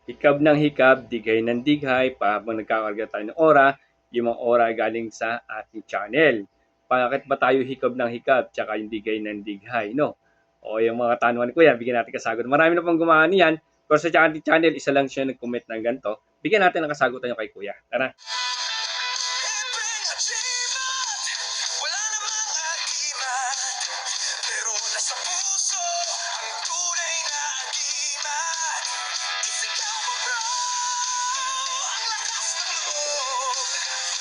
Hikab ng hikab, dighay ng dighay, habang nagkakarga tayo ng ora, yung mga ora galing sa ating channel. Bakit ba tayo hikab ng hikab, tsaka yung digay ng dighay, no? O yung mga tanungan ko yan, bigyan natin kasagot. Marami na pong gumawa niyan, pero sa ating channel, isa lang siya nag-comment ng ganito. Bigyan natin ang kasagutan yung kay Kuya. Tara! Wala namang agiman, pero nasa puso ang tunay na agiman. Isigaw mo bro, ang lakas ng loob.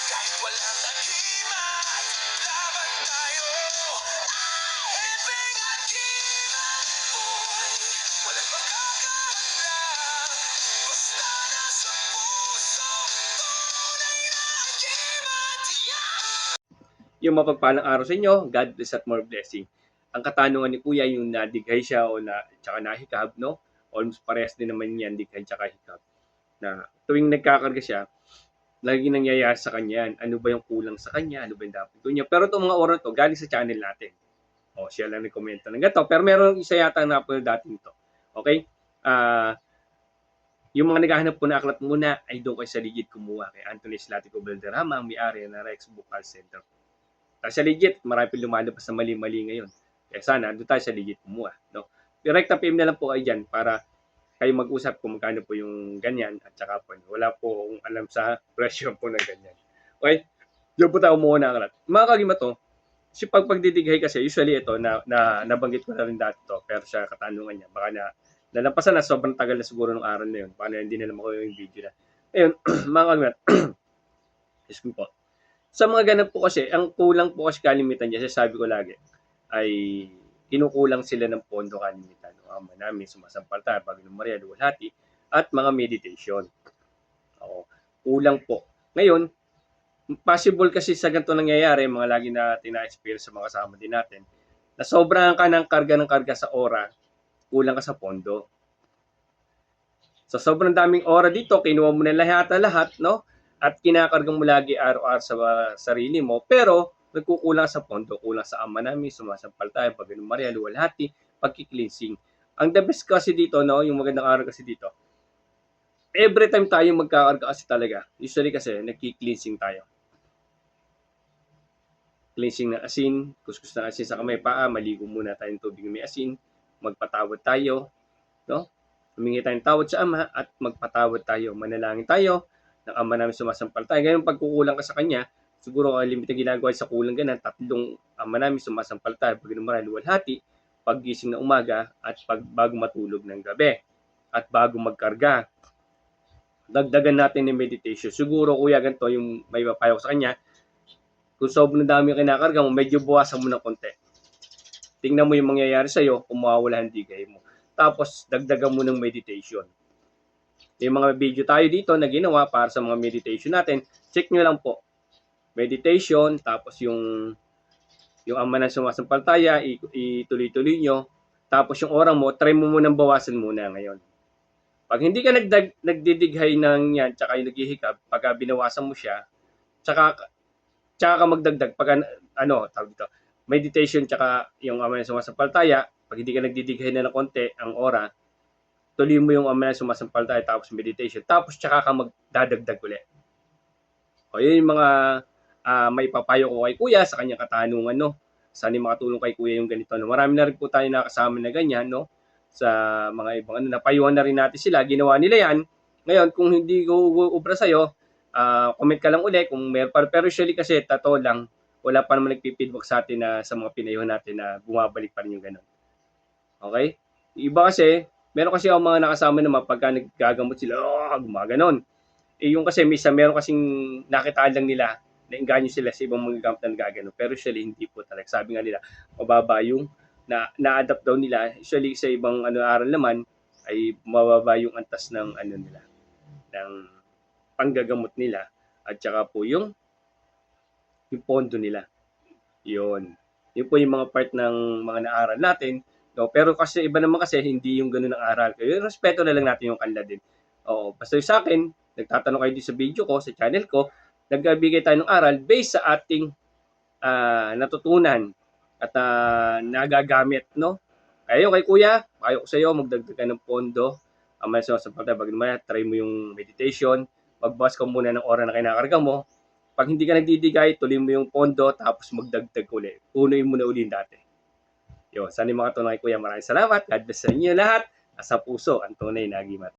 Kahit walang agiman, laban tayo. Hiping agiman, boy, walang makakahadlang. Basta nasa puso, tunay na agiman. Yung mapagpalang araw sa inyo. God bless at more blessing. Ang katanungan ni Kuya, yung nadighay siya o tsaka nahikab, no? Almost parehas din naman yan, dighay tsaka hikab. Na tuwing nagkakarga siya, lagi nangyayari sa kanya yan. Ano ba yung kulang sa kanya? Ano ba yung dapat gawin niya? Pero itong mga oras to, galing sa channel natin. O, siya lang nag-komento ng ganito. Pero meron isa yata na upload dating to. Okay? Yung mga naghahanap po na aklat muna, ay doon kayo sa Ligid kumuha kay Anthony Slatico Valderrama, ang may-ari ng Rex Bookal Center. Sa legit, marami pa lumalabas na mali-mali ngayon. Kaya sana, doon tayo sa legit kumuha. No? Direkta PM na lang po kayo dyan para kayo mag-usap kung magkano po yung ganyan at saka po, wala po akong alam sa presyo po ng ganyan. Okay? Diyan po tayo umuha na aklat. Mga kagima to, si pagdidighay kasi, usually ito, nabanggit ko na rin dati to, pero sa katanungan niya, baka nalampasan na, sobrang tagal na siguro ng araw na yun. Paano hindi na naman ko yung video na. Ayun, mga kagima, excuse me po. Sa mga ganun po kasi, ang kulang po kasi kalimitan niya, sabi ko lagi, ay kinukulang sila ng pondo kalimitan. O ama namin, sumasampalta, Panginoong Maria, Luwalhati, at mga meditation. Oo, kulang po. Ngayon, possible kasi sa ganito nangyayari, mga lagi na tina-experience sa mga kasama din natin, na sobrang ka ng karga sa ora, kulang ka sa pondo. So sobrang daming ora dito, kinuha mo na lahat, no? At kinakargang mo lagi araw-araw sa sarili mo, pero nagkukulang sa pondo, kulang sa ama namin, sumasampal tayo, Panginoong Maria, Luwalhati, pagki-cleansing. Ang the best kasi dito, no, yung magandang araw kasi dito, every time tayo magkakarga kasi talaga, usually kasi nagki-cleansing tayo. Cleansing ng asin, kuskus ng asin sa kamay, paa, maligo muna tayong tubig may asin, magpatawad tayo, no? Humingi tayong tawad sa Ama at magpatawad tayo. Manalangin tayo ng Ama namin sumasampal tayo. Ngayon, pagkukulang ka sa Kanya, siguro ang limit na ginagawa sa kulang ganun, tatlong Ama namin sumasampal tayo, Panginoong Maria, Luwalhati, paggising ng umaga at bago matulog ng gabi at bago magkarga. Dagdagan natin ng meditation. Siguro, kuya, ganito yung may mapayo ko sa kanya. Kung sobrang dami yung kinakarga mo, medyo buwasan mo ng konti. Tingnan mo yung mangyayari sa'yo kung mawawala ang digay mo. Tapos, dagdagan mo ng meditation. Yung mga video tayo dito na ginawa para sa mga meditation natin, check nyo lang po. Meditation, tapos yung ama ng sumasampaltaya, ituloy-tuloy nyo. Tapos yung oras mo, try mo munang bawasan muna ngayon. Pag hindi ka nagdidighay ng yan, tsaka yung naghihikab, pag binawasan mo siya, tsaka ka magdagdag, pag tawag dito, meditation, tsaka yung ama ng sumasampaltaya, pag hindi ka nagdidighay na ng konti, ang oras, tuloy mo yung ama na sumasampaltaya, tapos meditation, tapos tsaka ka magdadagdag ulit. O yun yung mga may papayo ko kay Kuya sa kanyang katanungan, no? Sana makatulong kay Kuya yung ganito. No? Marami na rin po tayo nakasama na ganyan, no? Sa mga ibang napayuhan na rin natin sila, ginawa nila yan. Ngayon, kung hindi ko ubra sa'yo, comment ka lang ulit kung meron pa. Pero usually kasi, totoo lang, wala pa naman nagpipidback sa atin na sa mga pinayuhan natin na bumabalik pa rin yung ganun. Okay? Iba kasi, meron kasi ako mga nakasama na pagka naggagamot sila, gumaganon. Yung kasi meron kasing nakitaan lang nila na inganyo sila sa ibang mga gamit na nagaganon. Pero usually hindi po talaga. Sabi nga nila, mababa yung na-adapt daw nila. Usually sa ibang aral naman ay mababa yung antas ng nila, ng panggagamot nila at saka po yung pondo nila. Yun. Yun po yung mga part ng mga naaral natin. No? Pero kasi iba naman kasi hindi yung ganun ang aral. Kaya respeto na lang natin yung kanila din. Oo, basta sa akin, nagtatanong kayo din sa video ko, sa channel ko, nagbibigay tayo ng aral based sa ating natutunan at nagagamit, no? Kaya kay Kuya, payo ko sa iyo, magdagdag ka ng pondo ang mga sumasampalataya, pag naman, try mo yung meditation, magbawas ka muna ng oras na kinakarga mo. Pag hindi ka nagdidigay, tuloy mo yung pondo, tapos magdagdag ulit. Punuin mo na uli dati. Yun, sana yung mga tunay, Kuya. Maraming salamat. God bless sa inyo lahat. Sa puso, ang tunay na agimat.